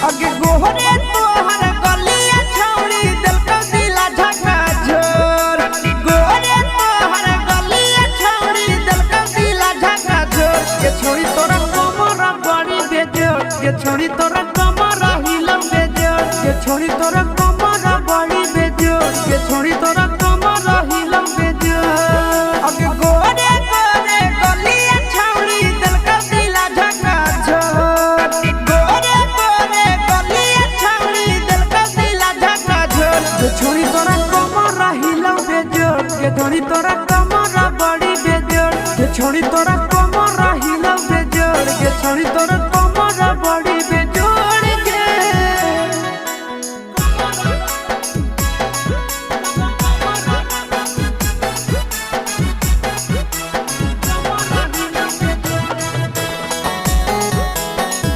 आगे गोहरे तोहर गलिया छौड़ी दिल का दिला झका झोर गोहरे तोहर गलिया छौड़ी दिल का दिला झका झोर ये छोड़ी तोरा कमरा बड़ी बेजोर ये छोड़ी तोरा कमरा हिलम बेजोर ये छोड़ी तोरा कमरा बड़ी बेजोर ये छोड़ी तोरा कमरा हिलम बेजोर आगे गोहरे गोहरे गलिया छौड़ी दिल का दिला झका झोर गोहरे गोहरे गलिया छौड़ी दिल का दिला झका झोर ये छोड़ी तोरा कमरा हिलम बेजोर ये छोड़ी तोरा कमरा बड़ी बेजोर ये छोड़ी तोरा